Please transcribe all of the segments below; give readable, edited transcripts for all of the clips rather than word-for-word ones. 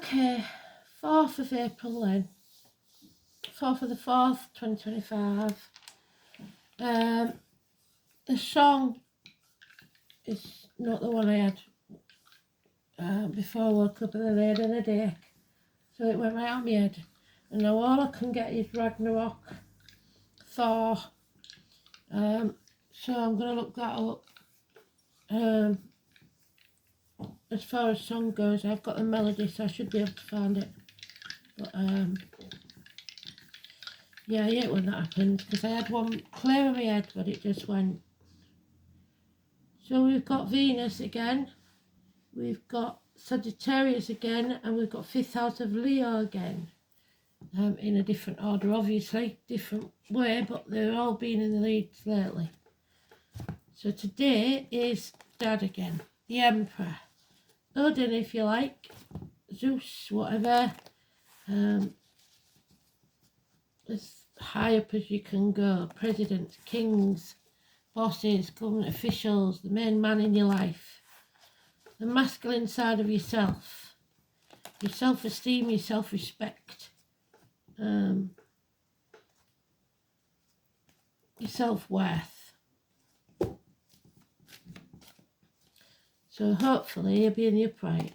Okay, 4th of April then. 4th of the 4th, 2025. The song is not the one I had before I woke up, and then I had an headache. So it went right on my head. And now all I can get is Ragnarok, Thor. So I'm going to look that up. As far as song goes, I've got the melody, so I should be able to find it. But yeah, I hate when that happens, because I had one clear in my head, but it just went. So we've got Venus again, we've got Sagittarius again, and we've got 5th house of Leo again. In a different order, obviously, different way, but they're all been in the leads lately. So today is Dad again, the Emperor, Odin if you like, Zeus, whatever, as high up as you can go, presidents, kings, bosses, government officials, the main man in your life, the masculine side of yourself, your self-esteem, your self-respect, your self-worth. So hopefully you'll be in the upright.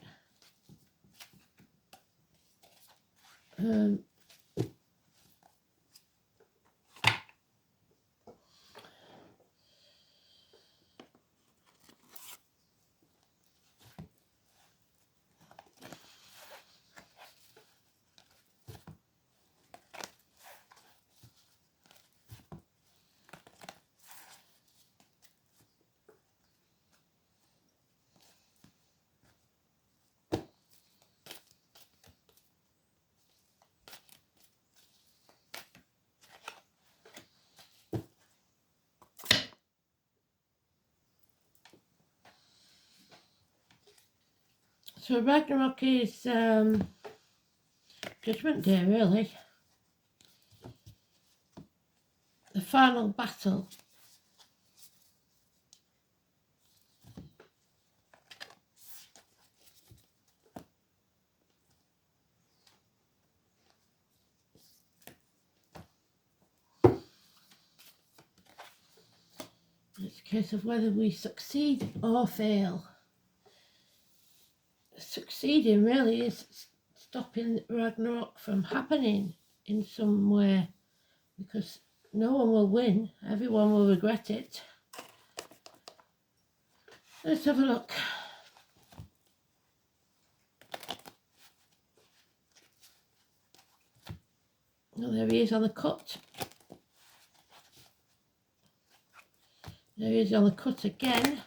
So Ragnarok is Judgment Day, really. The final battle. It's a case of whether we succeed or fail. Succeeding really is stopping Ragnarok from happening in some way, because no one will win, everyone will regret it. Let's have a look. Oh, there he is on the cut. There he is on the cut again.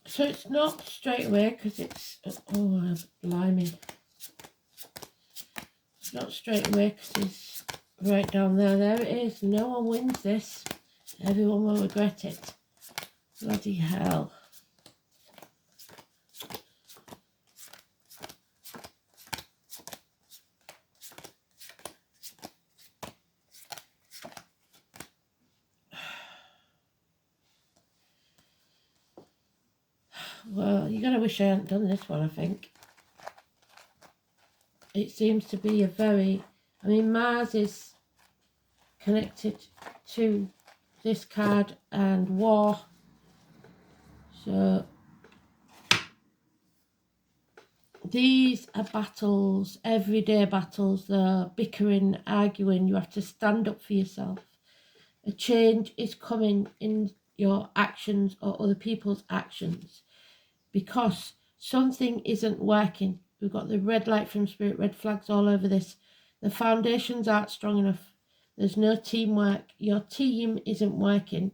So it's not straight away, because it's, oh blimey. It's not straight away because it's right down there. There it is. No one wins this. Everyone will regret it. Bloody hell. Well, you're going to wish I hadn't done this one, I think. It seems to be a very... I mean, Mars is connected to this card and war. So these are battles, everyday battles. They're bickering, arguing. You have to stand up for yourself. A change is coming in your actions or other people's actions, because something isn't working. We've got the red light from Spirit, red flags all over this. The foundations aren't strong enough. There's no teamwork. Your team isn't working.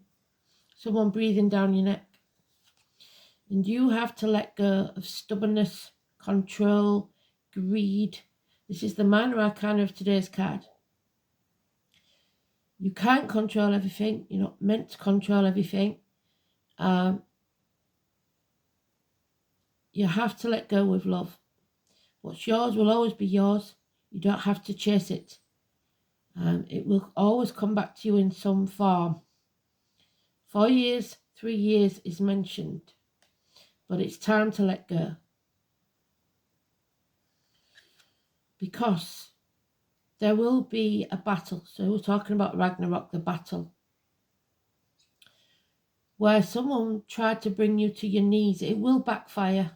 Someone breathing down your neck. And you have to let go of stubbornness, control, greed. This is the minor arcana of today's card. You can't control everything. You're not meant to control everything. You have to let go with love. What's yours will always be yours. You don't have to chase it. It will always come back to you in some form. 4 years, 3 years is mentioned. But it's time to let go. Because there will be a battle. So we're talking about Ragnarok, the battle. Where someone tried to bring you to your knees. It will backfire.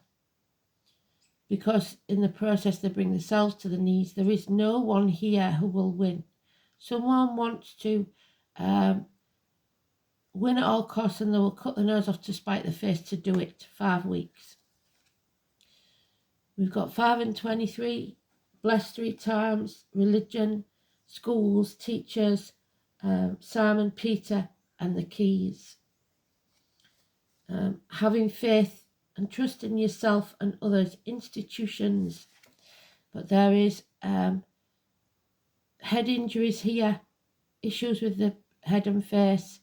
Because in the process they bring themselves to the knees. There is no one here who will win. Someone wants to win at all costs, and they will cut their nose off to spite their face to do it. 5 weeks. We've got 5 and 23. Blessed 3 times. Religion, schools, teachers, Simon, Peter, and the keys. Having faith and trust in yourself and others, institutions. But there is head injuries here, issues with the head and face,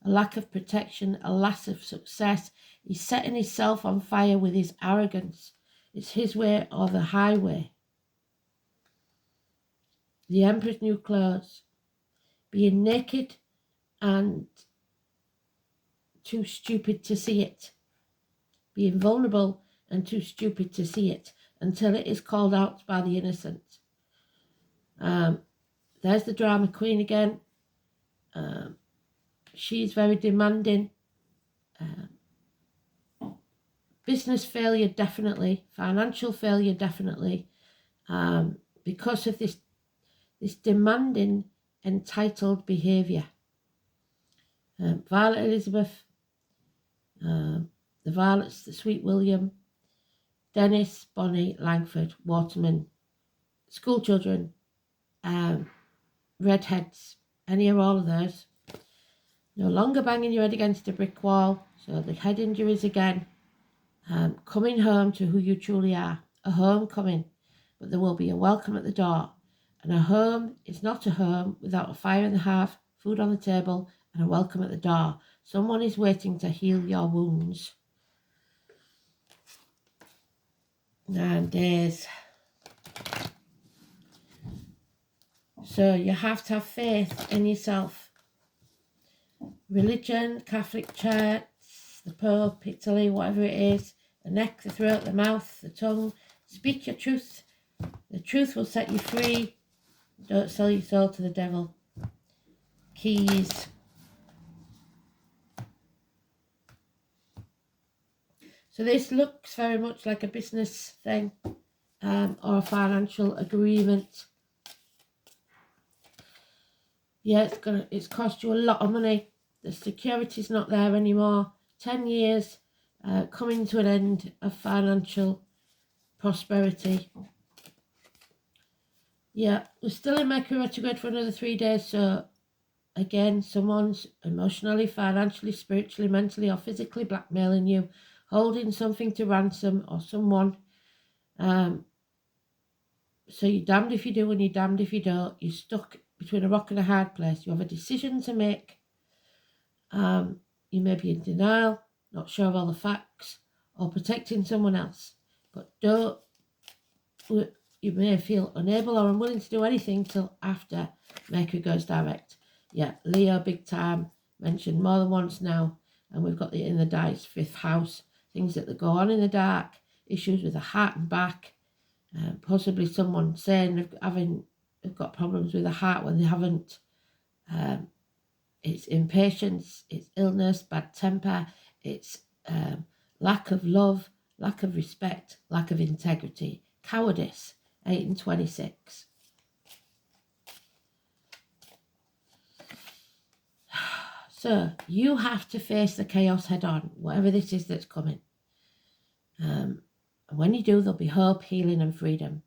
a lack of protection, a lack of success. He's setting himself on fire with his arrogance. It's his way or the highway. The Emperor's new clothes. Being naked and too stupid to see it. Being vulnerable and too stupid to see it until it is called out by the innocent. There's the drama queen again. She's very demanding. Business failure, definitely. Financial failure, definitely. Because of this demanding, entitled behaviour. Violet Elizabeth. The Violets, the Sweet William, Dennis, Bonnie, Langford, Waterman, school children, redheads, any or all of those. No longer banging your head against a brick wall. So the head injuries again. Coming home to who you truly are. A homecoming. But there will be a welcome at the door. And a home is not a home without a fire in the hearth, food on the table, and a welcome at the door. Someone is waiting to heal your wounds. 9 days. So you have to have faith in yourself. Religion, Catholic Church, the Pope, Italy, whatever it is. The neck, the throat, the mouth, the tongue. Speak your truth. The truth will set you free. Don't sell your soul to the devil. Keys. So this looks very much like a business thing or a financial agreement. Yeah, it's cost you a lot of money. The security's not there anymore. 10 years coming to an end of financial prosperity. Yeah, we're still in Mercury retrograde for another 3 days. So again, someone's emotionally, financially, spiritually, mentally or physically blackmailing you. Holding something to ransom or someone. So you're damned if you do and you're damned if you don't. You're stuck between a rock and a hard place. You have a decision to make. You may be in denial, not sure of all the facts, or protecting someone else. But you may feel unable or unwilling to do anything till after Mercury goes direct. Yeah, Leo, big time, mentioned more than once now. And we've got in the dice, 5th house. Things that go on in the dark, issues with the heart and back, possibly someone saying they've got problems with the heart when they haven't. It's impatience, it's illness, bad temper, it's lack of love, lack of respect, lack of integrity, cowardice, 8 and 26. So you have to face the chaos head on, whatever this is that's coming. And when you do, there'll be hope, healing and freedom.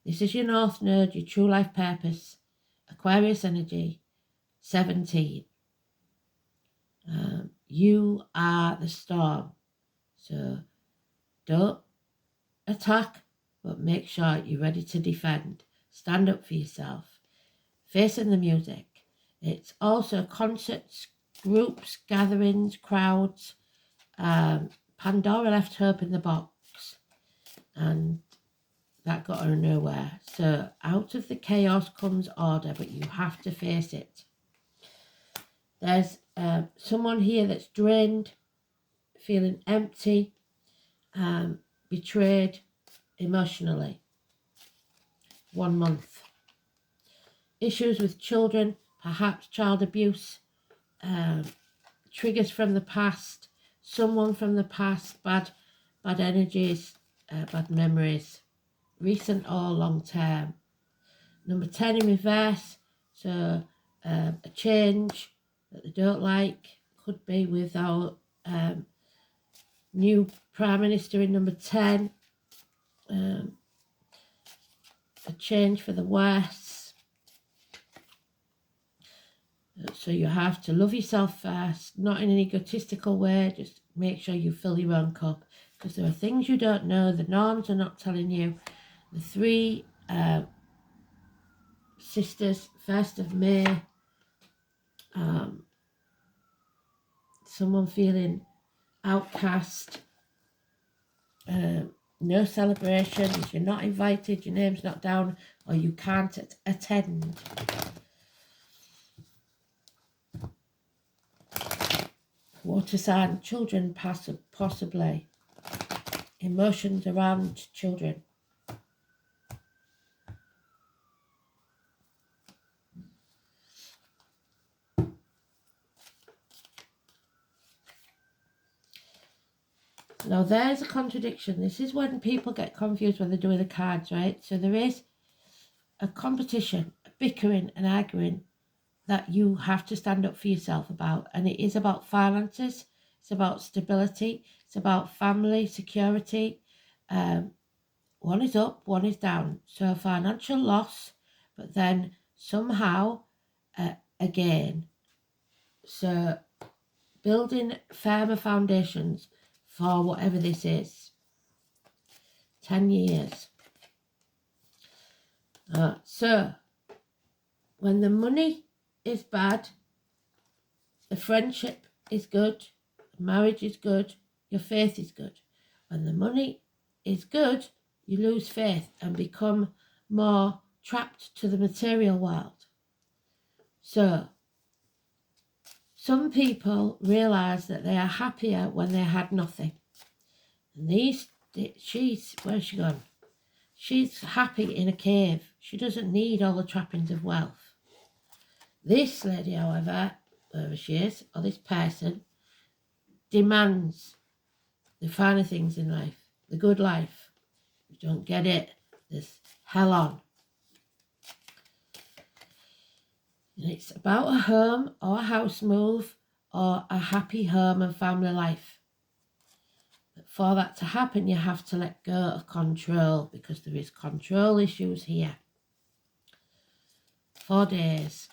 This is your North Node, your true life purpose. Aquarius energy, 17. You are the storm. So don't attack, but make sure you're ready to defend. Stand up for yourself. Facing the music. It's also concerts, groups, gatherings, crowds. Pandora left hope in the box, and that got her nowhere. So out of the chaos comes order, but you have to face it. There's someone here that's drained, feeling empty, betrayed emotionally. 1 month. Issues with children, perhaps child abuse, triggers from the past, someone from the past, bad energies, bad memories, recent or long term. Number 10 in reverse, so a change that they don't like, could be with our new Prime Minister in number 10, a change for the worse. So you have to love yourself first, not in an egotistical way, just make sure you fill your own cup, because there are things you don't know, the norms are not telling you. The 3 sisters, 1st of May, someone feeling outcast, no celebrations, you're not invited, your name's not down, or you can't attend. Water sign, children possibly. Emotions around children. Now there's a contradiction. This is when people get confused when they're doing the cards, right? So there is a competition, a bickering and arguing that you have to stand up for yourself about. And it is about finances. It's about stability. It's about family, security. One is up, one is down. So financial loss, but then somehow again. So building firmer foundations for whatever this is. 10 years. So when the money is bad, the friendship is good, marriage is good, your faith is good. When the money is good, you lose faith and become more trapped to the material world. So some people realise that they are happier when they had nothing. And where's she gone? She's happy in a cave. She doesn't need all the trappings of wealth. This lady, however, wherever she is, or this person, demands the finer things in life, the good life. If you don't get it, there's hell on. And it's about a home or a house move or a happy home and family life. But for that to happen, you have to let go of control, because there is control issues here. 4 days.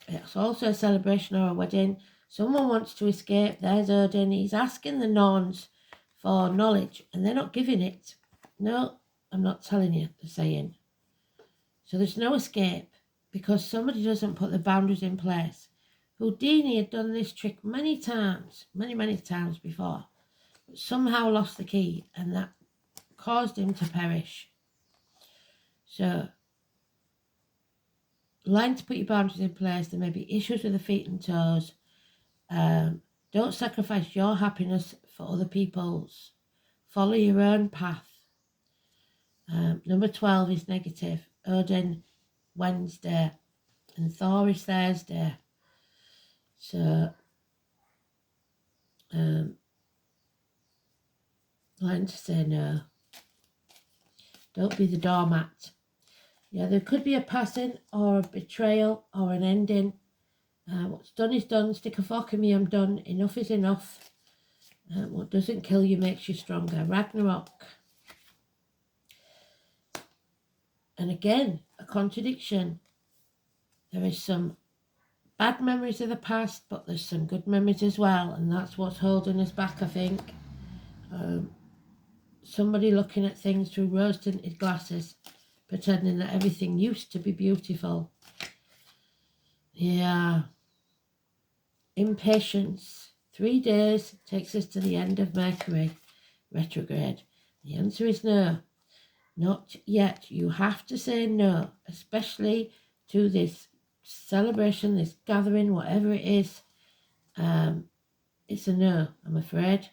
It's also a celebration or a wedding. Someone wants to escape. There's Odin. He's asking the Norns for knowledge and they're not giving it. No, I'm not telling you, they're saying. So there's no escape because somebody doesn't put the boundaries in place. Houdini had done this trick many times, many times before, but somehow lost the key and that caused him to perish. So learn to put your boundaries in place. There may be issues with the feet and toes. Don't sacrifice your happiness for other people's. Follow your own path. Number 12 is negative. Odin, Wednesday, and Thor is Thursday. So, learn to say no. Don't be the doormat. Yeah, there could be a passing or a betrayal or an ending. What's done is done. Stick a fork in me, I'm done. Enough is enough. What doesn't kill you makes you stronger. Ragnarok. And again, a contradiction. There is some bad memories of the past, but there's some good memories as well, and that's what's holding us back, I think. Somebody looking at things through rose-tinted glasses, pretending that everything used to be beautiful. Yeah. Impatience. 3 days takes us to the end of Mercury retrograde. The answer is no. Not yet. You have to say no, especially to this celebration, this gathering, whatever it is. It's a no, I'm afraid,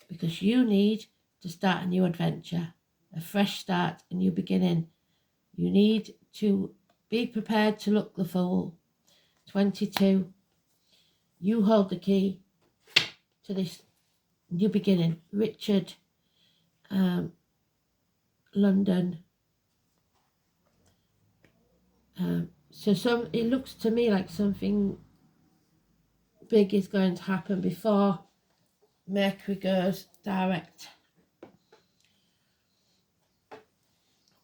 because you need to start a new adventure, a fresh start, a new beginning. You need to be prepared to look the fool. 22. You hold the key to this new beginning. Richard, London. So it looks to me like something big is going to happen before Mercury goes direct.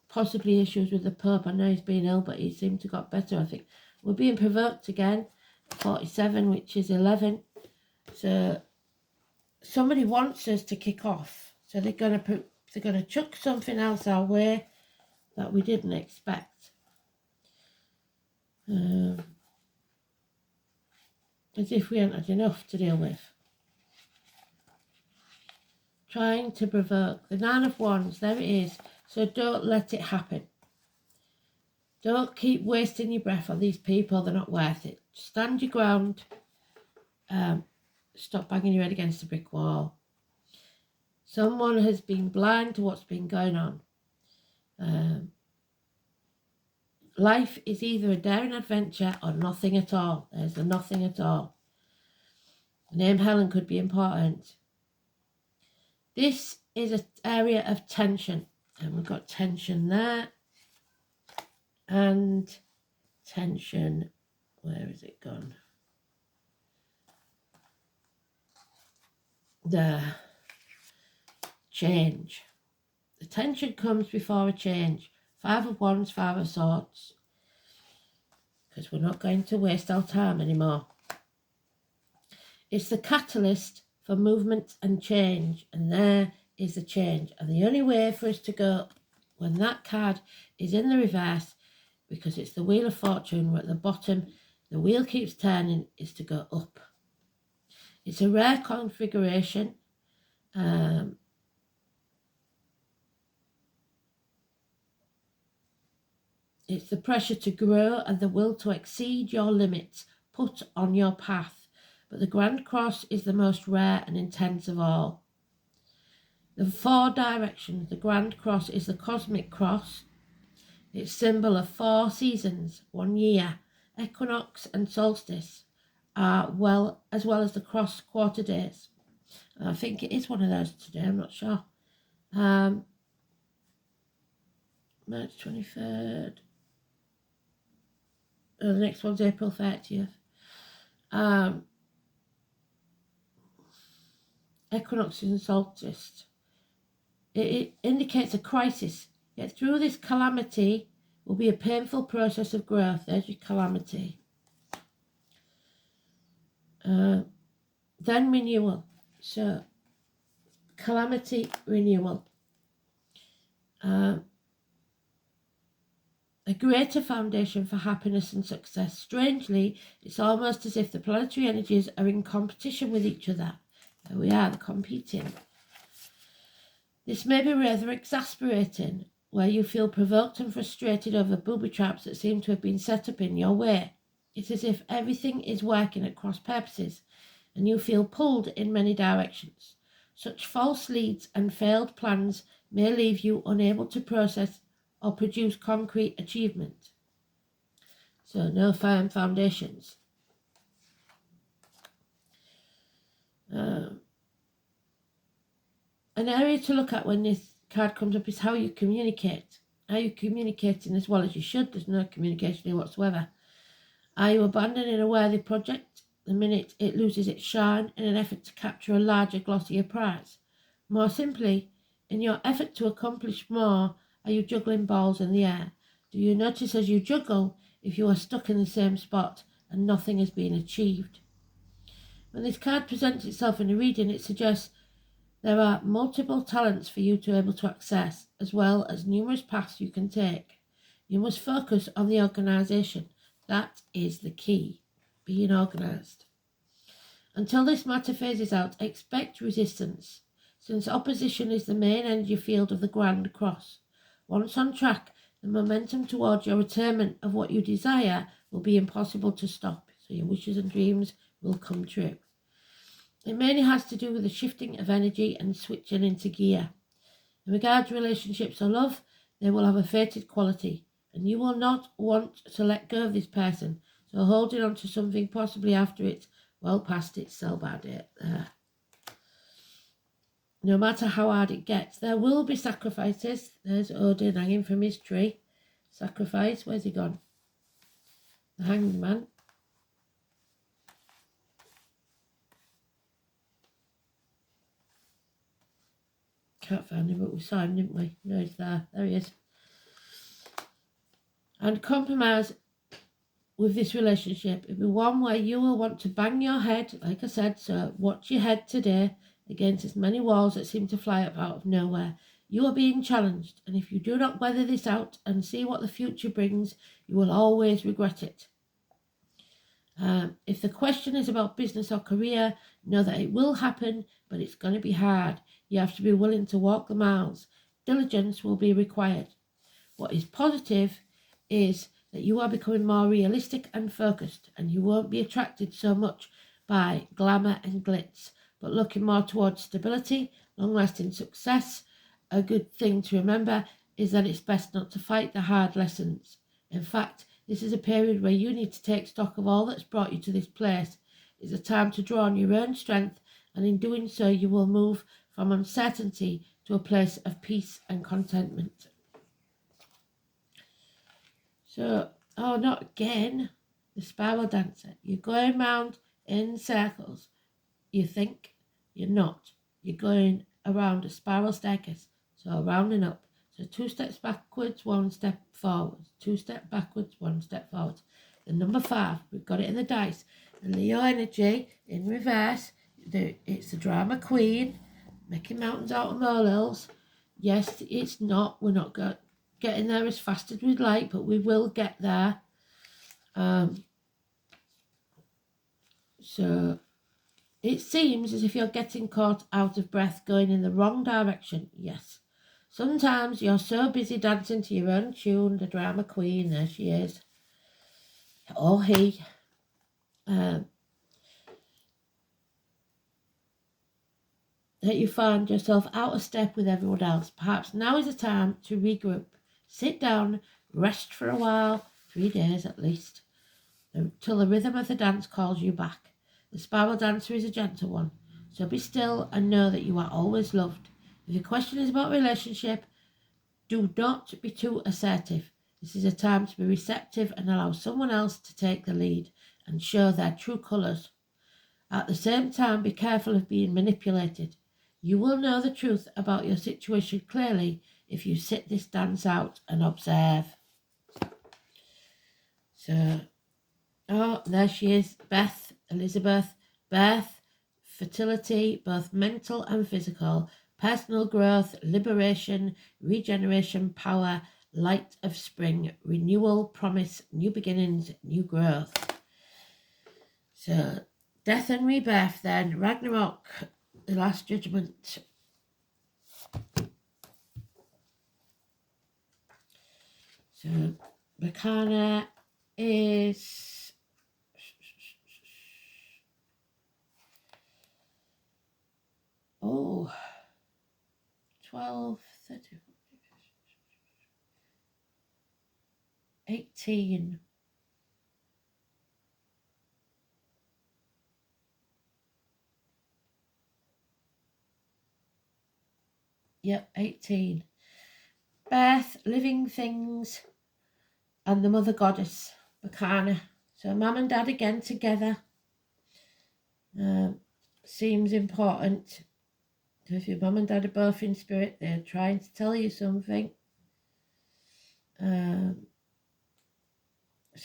Possibly issues with the Pope. I know he's been ill, but he seemed to got better, I think. We're being provoked again. 47, which is 11. So somebody wants us to kick off. So they're gonna chuck something else our way that we didn't expect. As if we hadn't had enough to deal with. Trying to provoke. The 9 of Wands, there it is. So don't let it happen. Don't keep wasting your breath on these people. They're not worth it. Stand your ground. Stop banging your head against a brick wall. Someone has been blind to what's been going on. Life is either a daring adventure or nothing at all. There's a nothing at all. The name Helen could be important. This is an area of tension. And we've got tension there. And tension, where is it gone? There. Change. The tension comes before a change. 5 of Wands, 5 of Swords. Because we're not going to waste our time anymore. It's the catalyst for movement and change. And there is the change. And the only way for us to go when that card is in the reverse, because it's the Wheel of Fortune, we're at the bottom, the wheel keeps turning, is to go up. It's a rare configuration. It's the pressure to grow and the will to exceed your limits put on your path. But the Grand Cross is the most rare and intense of all. The 4 directions, the Grand Cross is the cosmic cross. It's symbol of 4 seasons, 1 year, equinox and solstice, as well as the cross quarter days. I think it is one of those today, I'm not sure. March 23rd. The next one's April 30th. Equinox and solstice. It indicates a crisis. Yet through this calamity will be a painful process of growth. There's your calamity. Then renewal. So, calamity, renewal. A greater foundation for happiness and success. Strangely, it's almost as if the planetary energies are in competition with each other. There we are, they're competing. This may be rather exasperating, where you feel provoked and frustrated over booby traps that seem to have been set up in your way. It's as if everything is working at cross purposes, and you feel pulled in many directions. Such false leads and failed plans may leave you unable to process or produce concrete achievement. So no firm foundations. An area to look at when this card comes up is how you communicate. Are you communicating as well as you should? There's no communication here whatsoever. Are you abandoning a worthy project the minute it loses its shine in an effort to capture a larger, glossier prize? More simply, in your effort to accomplish more, Are you juggling balls in the air? Do you notice as you juggle if you are stuck in the same spot and nothing has been achieved? When this card presents itself in a reading, it suggests there are multiple talents for you to be able to access, as well as numerous paths you can take. You must focus on the organisation. That is the key, being organised. Until this matter phases out, expect resistance, since opposition is the main energy field of the Grand Cross. Once on track, the momentum towards your attainment of what you desire will be impossible to stop, so your wishes and dreams will come true. It mainly has to do with the shifting of energy and switching into gear. In regard to relationships or love, they will have a fated quality, and you will not want to let go of this person, so holding on to something possibly after it's well past its sell-by date there. No matter how hard it gets, there will be sacrifices. There's Odin hanging from his tree. Sacrifice, where's he gone? The Hanged Man. Can't find him, but we saw him, didn't we? No, he's there. There he is. And compromise with this relationship. It'll be one where you will want to bang your head, like I said, so watch your head today against as many walls that seem to fly up out of nowhere. You are being challenged, and if you do not weather this out and see what the future brings, you will always regret it. If the question is about business or career, know that it will happen, but it's going to be hard. You have to be willing to walk the miles. Diligence will be required. What is positive is that you are becoming more realistic and focused, and you won't be attracted so much by glamour and glitz, but looking more towards stability, long-lasting success. A good thing to remember is that it's best not to fight the hard lessons. In fact, this is a period where you need to take stock of all that's brought you to this place. It's a time to draw on your own strength, and in doing so you will move from uncertainty to a place of peace and contentment. So, oh, not again, the spiral dancer. You're going round in circles. You think you're not. You're going around a spiral staircase. So round and up. So 2 steps backwards, 1 step forwards. 2 steps backwards, 1 step forwards. The number 5, we've got it in the dice. The Leo energy in reverse. It's the drama queen, making mountains out of molehills. Yes, it's not. We're not getting there as fast as we'd like, but we will get there. So it seems as if you're getting caught out of breath, going in the wrong direction. Yes. Sometimes you're so busy dancing to your own tune, the drama queen, there she is, or he, that you find yourself out of step with everyone else. Perhaps now is the time to regroup. Sit down, rest for a while, 3 days at least, until the rhythm of the dance calls you back. The spiral dancer is a gentle one, so be still and know that you are always loved. If your question is about relationship, do not be too assertive. This is a time to be receptive and allow someone else to take the lead and show their true colours. At the same time, be careful of being manipulated. You will know the truth about your situation clearly if you sit this dance out and observe. So, oh, there she is, Beth, Elizabeth, birth, fertility, both mental and physical, personal growth, liberation, regeneration, power, light of spring, renewal, promise, new beginnings, new growth. So, death and rebirth then, Ragnarok, the last judgment. So, Rakana is 12, 13, 18. Yep, 18. Birth, living things, and the mother goddess, Bacana. So mum and dad again together. Seems important. If your mum and dad are both in spirit, they're trying to tell you something. So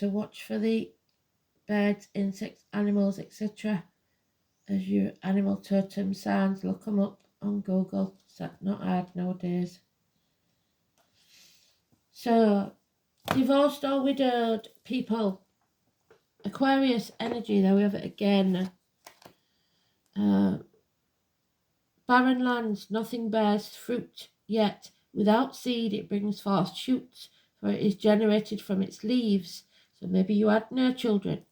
watch for the birds, insects, animals, etc. as your animal totem signs. Look them up on Google. It's not hard nowadays. So, divorced or widowed people. Aquarius energy, there we have it again. Barren lands, nothing bears fruit yet. Without seed, it brings forth shoots, for it is generated from its leaves. So maybe you had no children.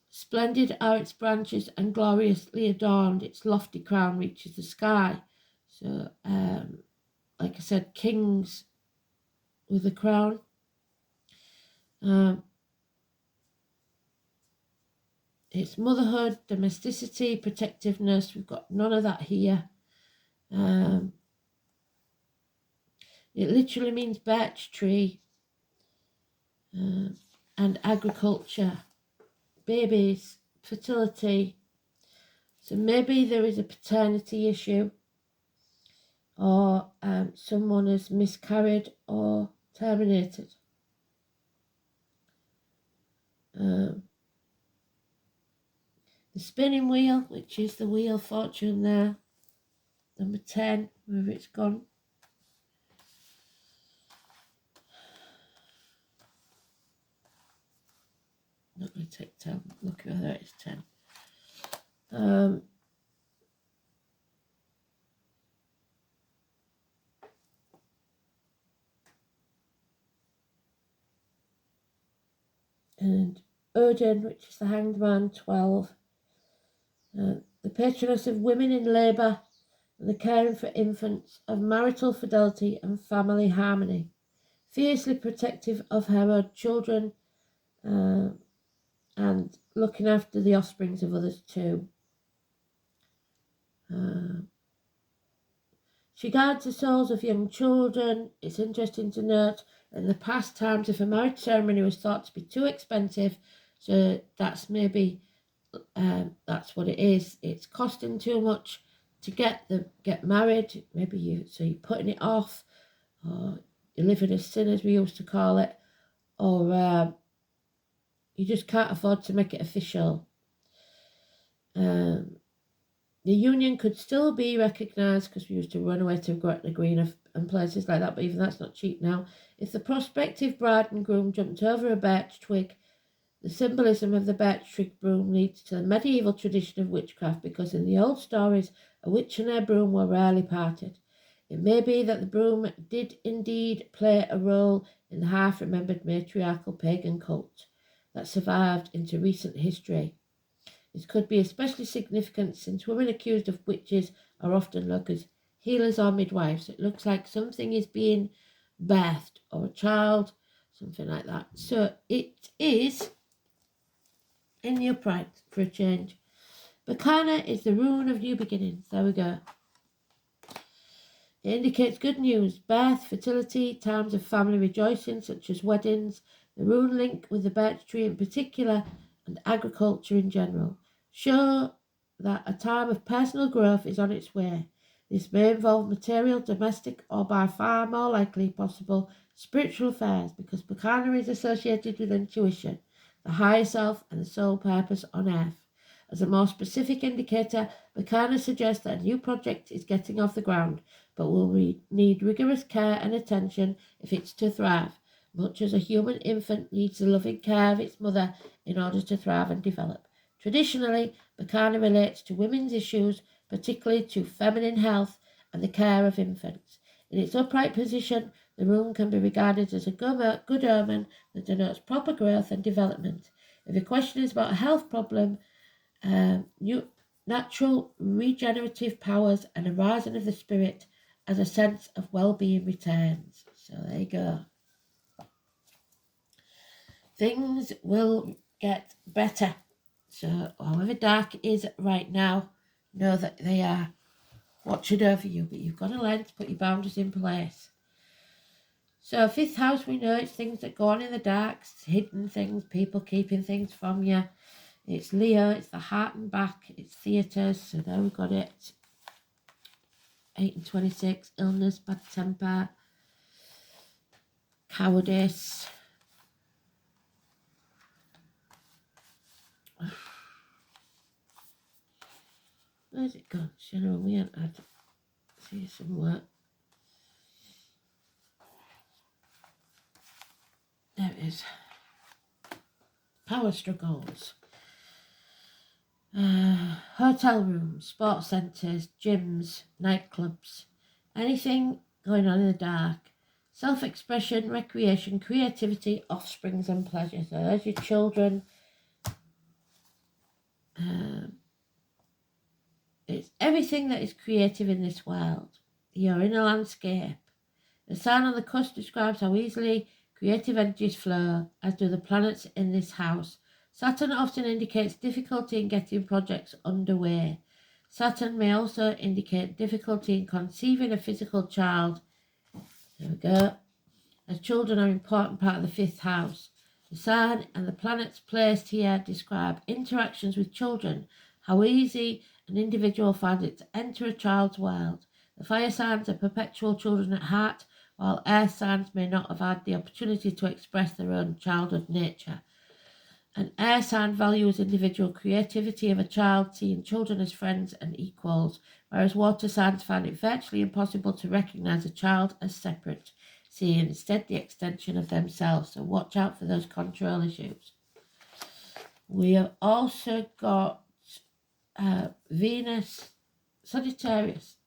Splendid are its branches and gloriously adorned, its lofty crown reaches the sky. So, like I said, kings with a crown. It's motherhood, domesticity, protectiveness. We've got none of that here. It literally means birch tree and agriculture, babies, fertility. So maybe there is a paternity issue, or someone has miscarried or terminated. The spinning wheel, which is the wheel fortune there, number 10, wherever it's gone. Not going to take 10, look whether it's 10. And Odin, which is the Hanged Man, 12. The patroness of women in labour and the caring for infants, of marital fidelity and family harmony, fiercely protective of her own children and looking after the offsprings of others too. She guards the souls of young children. It's interesting to note in the past times, if a marriage ceremony was thought to be too expensive, so that's maybe that's what it is. It's costing too much to get married. Maybe you're putting it off, or you live in a sin, as we used to call it, or you just can't afford to make it official. The union could still be recognised, because we used to run away to Gretna Green and places like that, but even that's not cheap now. If the prospective bride and groom jumped over a birch twig, the symbolism of the birch twig broom leads to the medieval tradition of witchcraft, because in the old stories, a witch and her broom were rarely parted. It may be that the broom did indeed play a role in the half-remembered matriarchal pagan cult that survived into recent history. This could be especially significant since women accused of witches are often looked as healers or midwives. It looks like something is being birthed, or a child, something like that. So it is in the upright for a change. Bacana is the rune of new beginnings. There we go. It indicates good news, birth, fertility, times of family rejoicing such as weddings, the rune link with the birch tree in particular, and agriculture in general. Show that a time of personal growth is on its way. This may involve material, domestic, or by far more likely possible spiritual affairs, because Bacana is associated with intuition, the higher self, and the sole purpose on earth. As a more specific indicator, Bacana suggests that a new project is getting off the ground, but will need rigorous care and attention if it's to thrive, much as a human infant needs the loving care of its mother in order to thrive and develop. Traditionally, Bacana relates to women's issues, particularly to feminine health and the care of infants. In its upright position, the rune can be regarded as a good omen that denotes proper growth and development. If your question is about a health problem, natural regenerative powers and a rising of the spirit as a sense of well-being returns. So there you go. Things will get better. So however dark it is right now, know that they are watching over you, but you've got to learn to put your boundaries in place. So 5th house, we know it's things that go on in the dark, hidden things, people keeping things from you. It's Leo, it's the heart and back, it's theatres, so there we got it. 8 and 26, illness, bad temper. cowardice, where's it gone? You know, we haven't had see some work. There it is. Power struggles. Hotel rooms, sports centres, gyms, nightclubs, anything going on in the dark. Self-expression, recreation, creativity, offsprings and pleasure. So there's your children. It's everything that is creative in this world. You're in a landscape. The sign on the cusp describes how easily creative energies flow, as do the planets in this house. Saturn often indicates difficulty in getting projects underway. Saturn may also indicate difficulty in conceiving a physical child. There we go. As children are an important part of the fifth house. The sign and the planets placed here describe interactions with children, how easy an individual finds it to enter a child's world. The fire signs are perpetual children at heart, while air signs may not have had the opportunity to express their own childhood nature. An air sign values individual creativity of a child, seeing children as friends and equals, whereas water signs find it virtually impossible to recognise a child as separate, seeing instead the extension of themselves. So watch out for those control issues. We have also got Venus in Sagittarius,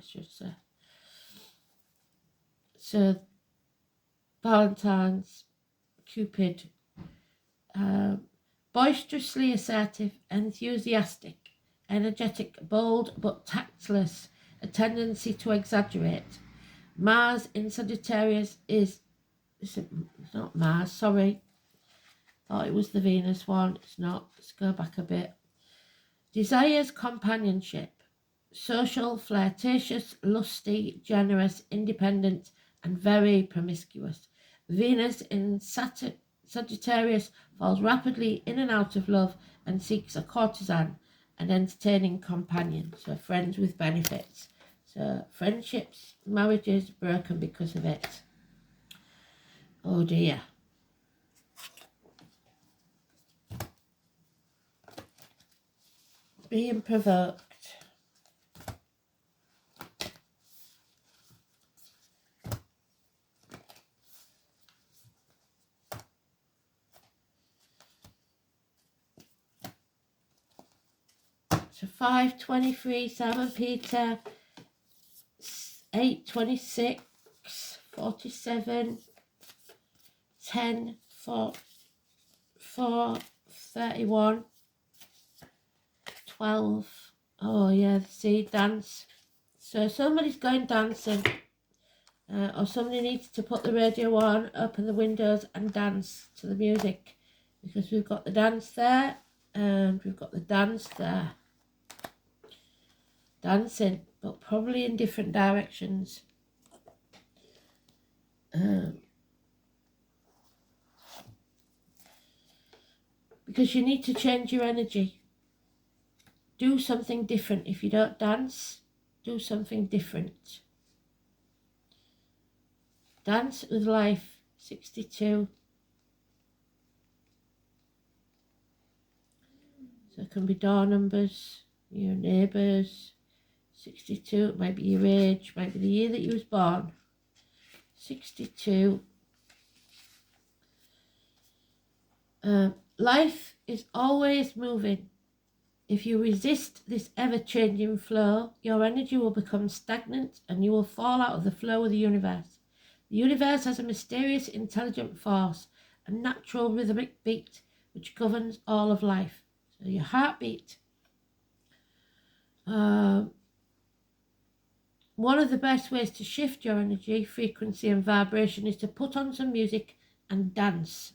should say. So Valentine's, Cupid, boisterously assertive, enthusiastic, energetic, bold but tactless, a tendency to exaggerate. Mars in Sagittarius it's not Mars, sorry. Thought it was the Venus one. It's not. Let's go back a bit. Desires companionship. Social, flirtatious, lusty, generous, independent, and very promiscuous. Venus in Sagittarius falls rapidly in and out of love and seeks a courtesan, an entertaining companion. So friends with benefits. So friendships, marriages broken because of it. Oh dear. Being provoked. So 5:23, Simon Peter, 8:26, 47, 10, 4, 31, 12. Oh yeah, see, dance. So somebody's going dancing, or somebody needs to put the radio on, open the windows and dance to the music, because we've got the dance there and we've got the dance there. Dancing, but probably in different directions. Because you need to change your energy. Do something different. If you don't dance, do something different. Dance with life, 62. So it can be door numbers, your neighbours. 62, it might be your age, might be the year that you was born. 62. Life is always moving. If you resist this ever-changing flow, your energy will become stagnant and you will fall out of the flow of the universe. The universe has a mysterious, intelligent force, a natural rhythmic beat which governs all of life. So your heartbeat. One of the best ways to shift your energy, frequency and vibration is to put on some music and dance.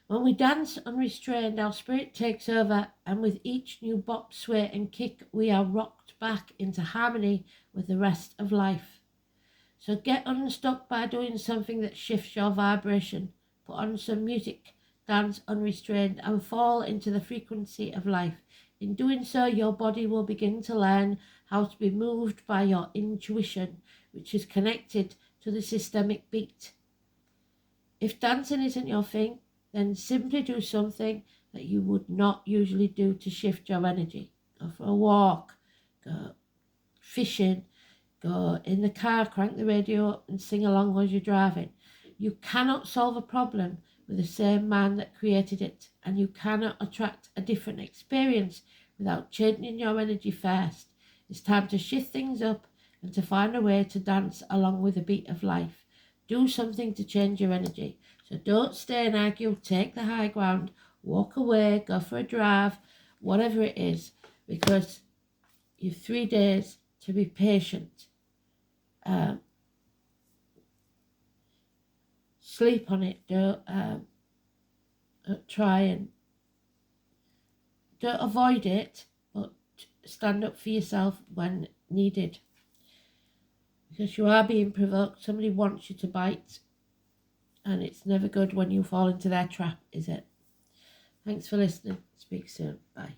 When we dance unrestrained, our spirit takes over, and with each new bop, sway and kick, we are rocked back into harmony with the rest of life. So get unstuck by doing something that shifts your vibration. Put on some music, dance unrestrained, and fall into the frequency of life. In doing so, your body will begin to learn how to be moved by your intuition, which is connected to the systemic beat. If dancing isn't your thing, then simply do something that you would not usually do to shift your energy. Go for a walk, go fishing, go in the car, crank the radio up and sing along while you're driving. You cannot solve a problem with the same mind that created it, and you cannot attract a different experience without changing your energy first. It's time to shift things up and to find a way to dance along with the beat of life. Do something to change your energy. So don't stay and argue, take the high ground, walk away, go for a drive, whatever it is, because you've 3 days to be patient. Sleep on it. Don't try and don't avoid it, but stand up for yourself when needed, because you are being provoked. Somebody wants you to bite, and it's never good when you fall into their trap, is it? Thanks for listening. Speak soon. Bye.